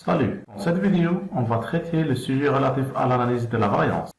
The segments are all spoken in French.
Salut! Dans cette vidéo, on va traiter le sujet relatif à l'analyse de la variance.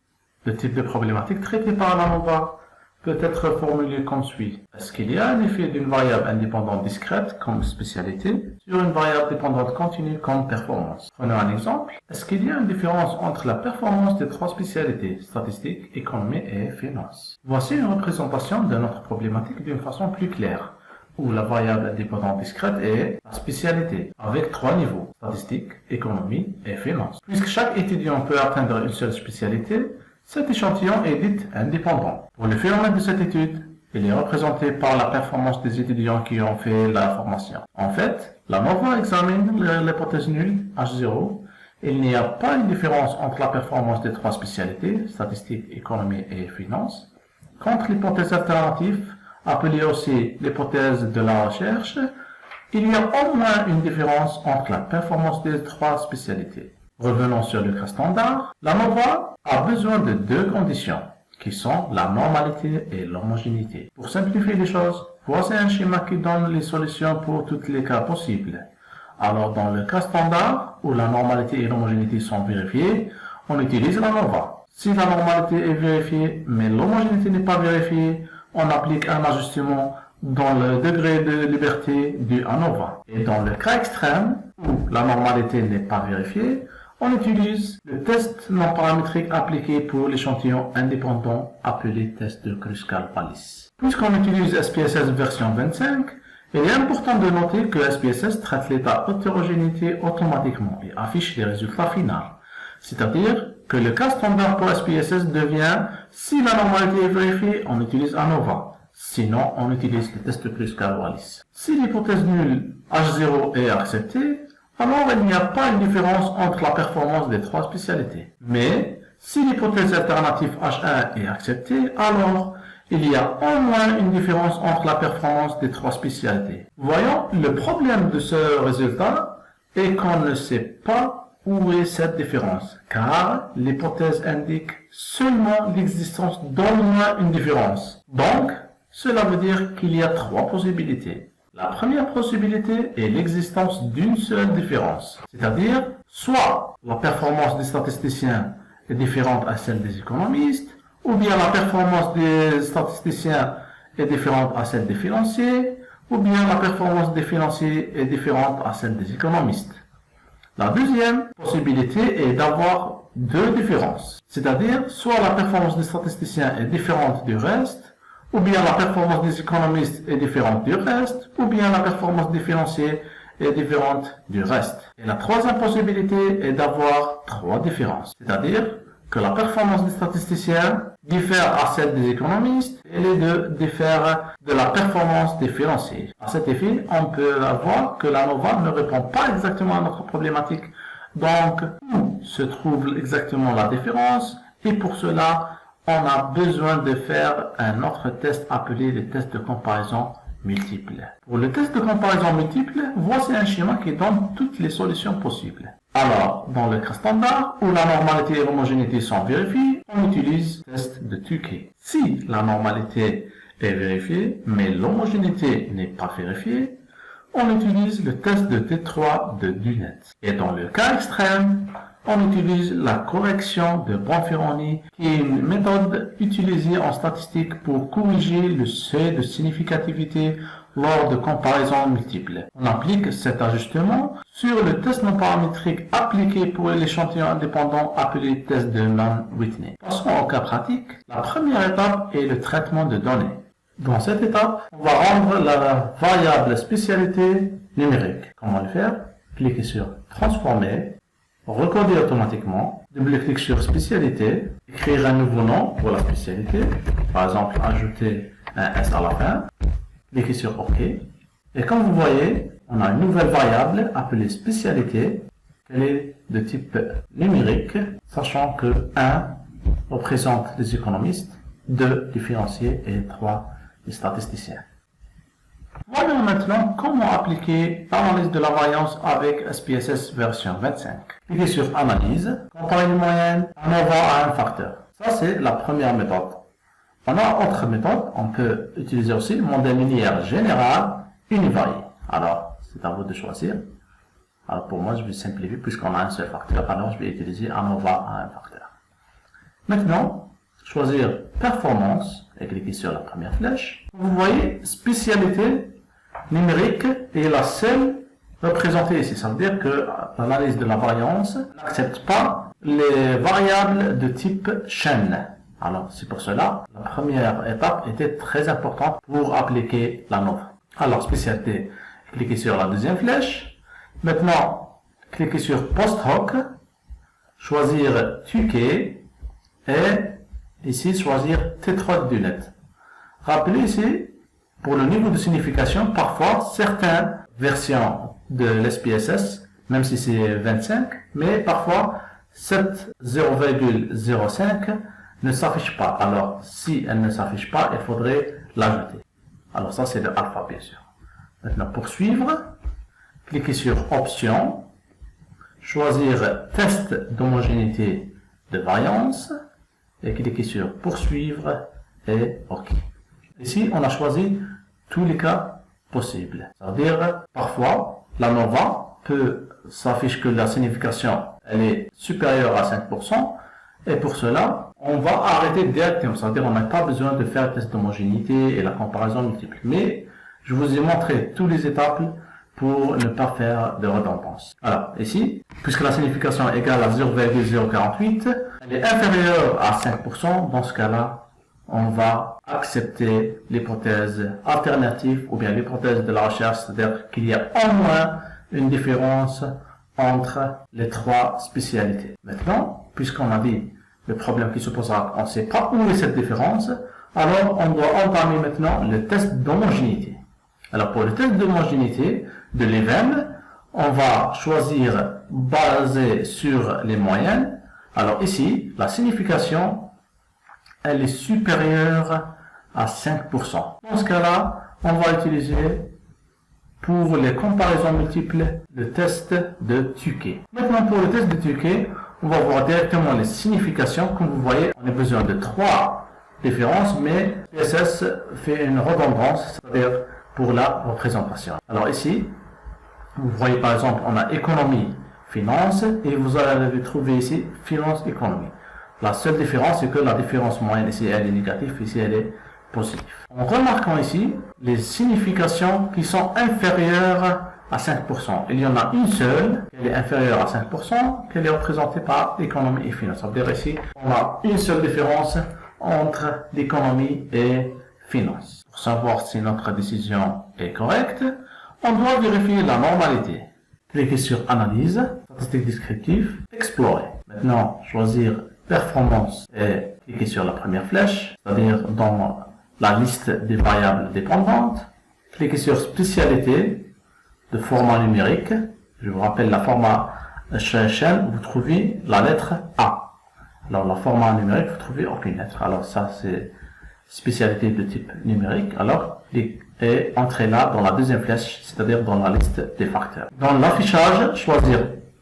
Le type de problématique traité par l'ANOVA peut être formulé comme suit. Est-ce qu'il y a un effet d'une variable indépendante discrète comme spécialité sur une variable dépendante continue comme performance? Prenons un exemple. Est-ce qu'il y a une différence entre la performance des trois spécialités, statistique, économie et finance? Voici une représentation de notre problématique d'une façon plus claire, où la variable indépendante discrète est la spécialité, avec trois niveaux, statistique, économie et finance. Puisque chaque étudiant peut atteindre une seule spécialité, cet échantillon est dit indépendant. Pour le phénomène de cette étude, il est représenté par la performance des étudiants qui ont fait la formation. En fait, l'ANOVA examine l'hypothèse nulle, H0. Il n'y a pas une différence entre la performance des trois spécialités, statistique, économie et finance, contre l'hypothèse alternative, appelée aussi l'hypothèse de la recherche. Il y a au moins une différence entre la performance des trois spécialités. Revenons sur le cas standard. L'ANOVA a besoin de deux conditions, qui sont la normalité et l'homogénéité. Pour simplifier les choses, voici un schéma qui donne les solutions pour tous les cas possibles. Alors, dans le cas standard, où la normalité et l'homogénéité sont vérifiées, on utilise l'ANOVA. Si la normalité est vérifiée, mais l'homogénéité n'est pas vérifiée, on applique un ajustement dans le degré de liberté du ANOVA. Et dans le cas extrême, où la normalité n'est pas vérifiée, on utilise le test non paramétrique appliqué pour l'échantillon indépendant appelé test de Kruskal-Wallis. Puisqu'on utilise SPSS version 25, il est important de noter que SPSS traite l'état hétérogénéité automatiquement et affiche les résultats finaux. C'est-à-dire que le cas standard pour SPSS devient, si la normalité est vérifiée, on utilise ANOVA. Sinon, on utilise le test de Kruskal-Wallis. Si l'hypothèse nulle H0 est acceptée, alors il n'y a pas une différence entre la performance des trois spécialités. Mais, si l'hypothèse alternative H1 est acceptée, alors il y a au moins une différence entre la performance des trois spécialités. Voyons, le problème de ce résultat est qu'on ne sait pas où est cette différence, car l'hypothèse indique seulement l'existence d'au moins une différence. Donc, cela veut dire qu'il y a trois possibilités. La première possibilité est l'existence d'une seule différence, c'est-à-dire soit la performance des statisticiens est différente à celle des économistes, ou bien la performance des statisticiens est différente à celle des financiers, ou bien la performance des financiers est différente à celle des économistes. La deuxième possibilité est d'avoir deux différences, c'est-à-dire soit la performance des statisticiens est différente du reste, ou bien la performance des économistes est différente du reste, ou bien la performance des financiers est différente du reste. Et la troisième possibilité est d'avoir trois différences, c'est-à-dire que la performance des statisticiens diffère à celle des économistes et les deux diffèrent de la performance des financiers. À cet effet, on peut voir que l'ANOVA ne répond pas exactement à notre problématique. Donc, où se trouve exactement la différence? Et pour cela, on a besoin de faire un autre test appelé le test de comparaison multiple. Pour le test de comparaison multiple, voici un schéma qui donne toutes les solutions possibles. Alors, dans le cas standard, où la normalité et l'homogénéité sont vérifiées, on utilise le test de Tukey. Si la normalité est vérifiée, mais l'homogénéité n'est pas vérifiée, on utilise le test de T3 de Dunet. Et dans le cas extrême, on utilise la correction de Bonferroni, qui est une méthode utilisée en statistique pour corriger le seuil de significativité lors de comparaisons multiples. On applique cet ajustement sur le test non paramétrique appliqué pour l'échantillon indépendant appelé test de Mann-Whitney. Passons au cas pratique. La première étape est le traitement de données. Dans cette étape, on va rendre la variable spécialité numérique. Comment le faire? Cliquez sur Transformer, recoder automatiquement, double-clic sur spécialité, écrire un nouveau nom pour la spécialité, par exemple ajouter un S à la fin, cliquez sur OK, et comme vous voyez, on a une nouvelle variable appelée spécialité, elle est de type numérique, sachant que 1 représente les économistes, 2 les financiers et 3 les statisticiens. Voyons maintenant comment appliquer l'analyse de la variance avec SPSS version 25. Cliquez sur Analyse, comparer les moyennes, ANOVA à un facteur. Ça, c'est la première méthode. On a autre méthode, on peut utiliser aussi le modèle linéaire général univarié. Alors, c'est à vous de choisir. Alors pour moi, je vais simplifier puisqu'on a un seul facteur, alors je vais utiliser ANOVA à un facteur. Maintenant, choisir performance et cliquer sur la première flèche. Vous voyez spécialité numérique est la seule représentée ici. Ça veut dire que l'analyse de la variance n'accepte pas les variables de type chaîne. Alors c'est pour cela, la première étape était très importante pour appliquer l'ANOVA. Alors spécialité, cliquez sur la deuxième flèche. Maintenant, cliquez sur Post Hoc, choisir TUKE et ici choisir T3 du net. Rappelez ici, pour le niveau de signification, parfois certaines versions de l'SPSS, même si c'est 25, mais parfois cette 0,05 ne s'affiche pas. Alors si elle ne s'affiche pas, il faudrait l'ajouter. Alors ça c'est le alpha bien sûr. Maintenant poursuivre, cliquez sur Options, choisir Test d'homogénéité de variance et cliquez sur Poursuivre et OK. Ici, on a choisi tous les cas possibles. C'est-à-dire, parfois, l'ANOVA s'affiche que la signification elle est supérieure à 5%, et pour cela, on va arrêter directement. C'est-à-dire, on n'a pas besoin de faire le test d'homogénéité et la comparaison multiple. Mais, je vous ai montré toutes les étapes pour ne pas faire de redondance. Alors, ici, puisque la signification est égale à 0,048, elle est inférieure à 5%, dans ce cas-là, on va accepter l'hypothèse alternative ou bien l'hypothèse de la recherche, c'est-à-dire qu'il y a au moins une différence entre les trois spécialités. Maintenant, puisqu'on a dit le problème qui se posera, on ne sait pas où est cette différence, alors on doit entamer maintenant le test d'homogénéité. Alors pour le test d'homogénéité de l'EVEM, on va choisir basé sur les moyennes. Alors ici, la signification elle est supérieure à 5%. Dans ce cas-là, on va utiliser pour les comparaisons multiples le test de TUKE. Maintenant, pour le test de TUKE, on va voir directement les significations. Comme vous voyez, on a besoin de 3 différences, mais PSS fait une redondance, c'est-à-dire pour la représentation. Alors ici, vous voyez par exemple, on a économie, finance, et vous allez trouver ici finance, économie. La seule différence, c'est que la différence moyenne ici, elle est négative, ici, elle est positive. En remarquant ici les significations qui sont inférieures à 5%. Il y en a une seule, qui est inférieure à 5%, qui est représentée par économie et finance. Ça veut dire ici, on a une seule différence entre l'économie et finance. Pour savoir si notre décision est correcte, on doit vérifier la normalité. Cliquez sur Analyse, statistiques descriptives, Explorer. Maintenant, choisir Performance et cliquez sur la première flèche, c'est-à-dire dans la liste des variables dépendantes. Cliquez sur Spécialité de format numérique. Je vous rappelle la format chaîne, vous trouvez la lettre A. Alors, la format numérique, vous trouvez aucune lettre. Alors, ça, c'est spécialité de type numérique. Alors, et entrez là dans la deuxième flèche, c'est-à-dire dans la liste des facteurs. Dans l'affichage, choisir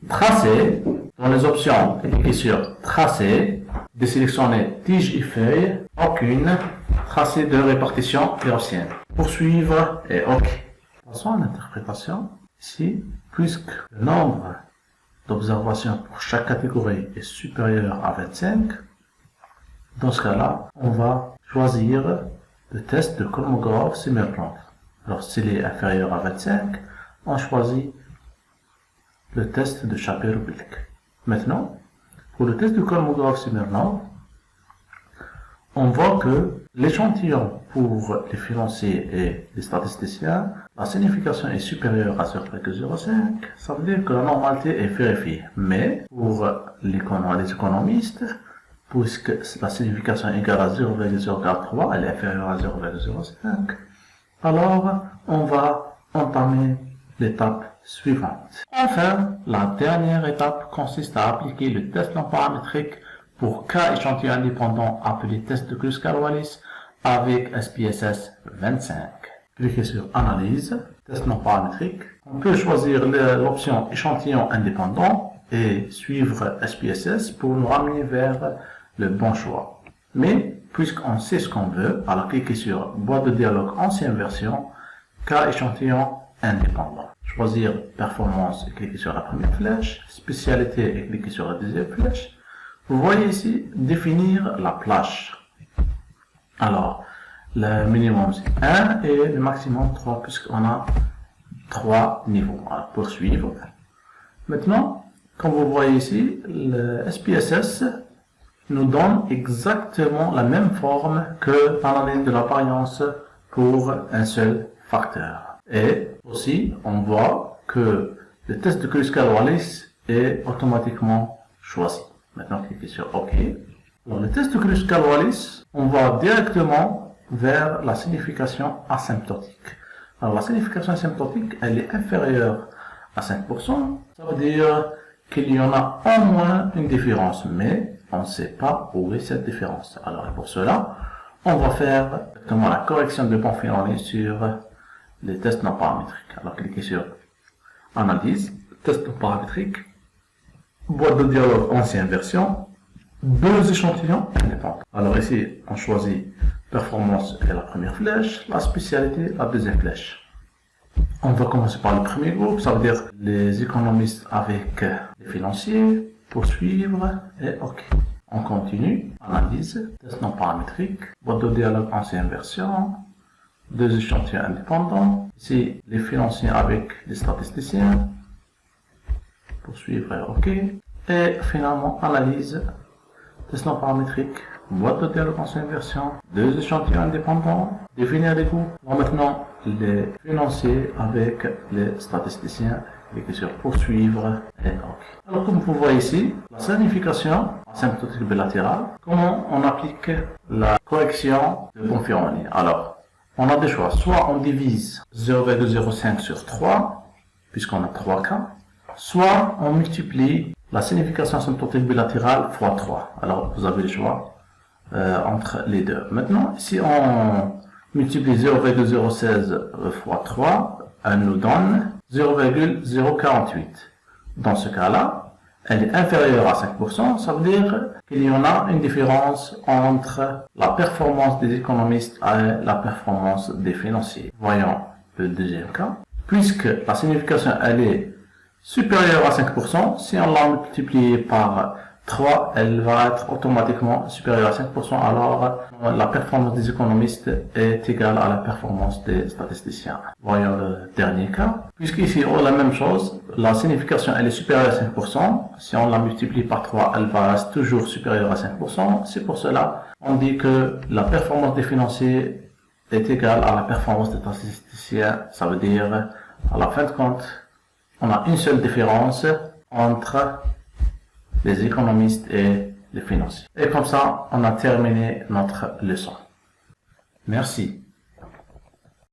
Tracer. Dans les options, cliquez sur Tracer, désélectionnez tige et feuille, aucune, tracé de répartition gaussienne. Poursuivre et OK. Passons à l'interprétation. Ici, puisque le nombre d'observations pour chaque catégorie est supérieur à 25, dans ce cas-là, on va choisir le test de Kolmogorov-Simmerkopf. Alors, s'il est inférieur à 25, on choisit le test de Shapiro-Wilk. Maintenant, pour le test de Kolmogorov-Simmerkopf, on voit que l'échantillon pour les financiers et les statisticiens, la signification est supérieure à 0,05, ça veut dire que la normalité est vérifiée. Mais pour les économistes, puisque la signification est égale à 0,043, elle est inférieure à 0,05, alors on va entamer l'étape suivante. Enfin, la dernière étape consiste à appliquer le test non paramétrique pour cas échantillon indépendant appelé test de Kruskal-Wallis avec SPSS 25. Cliquez sur Analyse, test non paramétrique. On peut choisir l'option échantillon indépendant et suivre SPSS pour nous ramener vers le bon choix. Mais, puisqu'on sait ce qu'on veut, alors cliquez sur boîte de dialogue ancienne version, cas échantillon indépendants. Choisir performance et cliquer sur la première flèche, spécialité et cliquer sur la deuxième flèche. Vous voyez ici définir la plage. Alors, le minimum c'est 1 et le maximum 3 puisqu'on a 3 niveaux. Alors, poursuivre. Maintenant, comme vous voyez ici, le SPSS nous donne exactement la même forme que l'analyse de la variance pour un seul facteur. Et aussi, on voit que le test de Kruskal-Wallis est automatiquement choisi. Maintenant, cliquez sur OK. Dans le test de Kruskal-Wallis, on va directement vers la signification asymptotique. Alors, la signification asymptotique, elle est inférieure à 5%. Ça veut dire qu'il y en a au moins une différence, mais on ne sait pas où est cette différence. Alors, pour cela, on va faire exactement la correction de Bonferroni sur les tests non paramétriques. Alors, cliquez sur Analyse, test non paramétrique, boîte de dialogue ancienne version, 2 échantillons indépendants. Alors ici, on choisit performance et la première flèche, la spécialité, la deuxième flèche. On va commencer par le premier groupe, ça veut dire les économistes avec les financiers, poursuivre et OK. On continue, analyse, test non paramétrique, boîte de dialogue ancienne version, 2 échantillons indépendants. Ici, les financiers avec les statisticiens, poursuivre et OK. Et finalement, analyse, test non paramétrique, boîte de dialogue ancienne version, 2 échantillons indépendants, définir les groupes. Maintenant, les financiers avec les statisticiens, cliquez sur poursuivre et OK. Alors comme vous voyez ici, la signification asymptotique bilatérale, comment on applique la correction de Bonferroni. Alors, on a des choix, soit on divise 0,05 sur 3, puisqu'on a 3 cas, soit on multiplie la signification asymptotique bilatérale fois 3. Alors vous avez le choix entre les deux. Maintenant, si on multiplie 0,016 fois 3, elle nous donne 0,048. Dans ce cas-là, elle est inférieure à 5%, ça veut dire qu'il y en a une différence entre la performance des économistes et la performance des financiers. Voyons le deuxième cas. Puisque la signification elle est supérieure à 5%, si on l'a multipliée par 3, elle va être automatiquement supérieure à 5%, alors la performance des économistes est égale à la performance des statisticiens. Voyons le dernier cas. Puisqu'ici, on a la même chose, la signification elle est supérieure à 5%, si on la multiplie par 3, elle va rester toujours supérieure à 5%, c'est pour cela on dit que la performance des financiers est égale à la performance des statisticiens, ça veut dire, à la fin de compte, on a une seule différence entre les économistes et les financiers. Et comme ça, on a terminé notre leçon. Merci.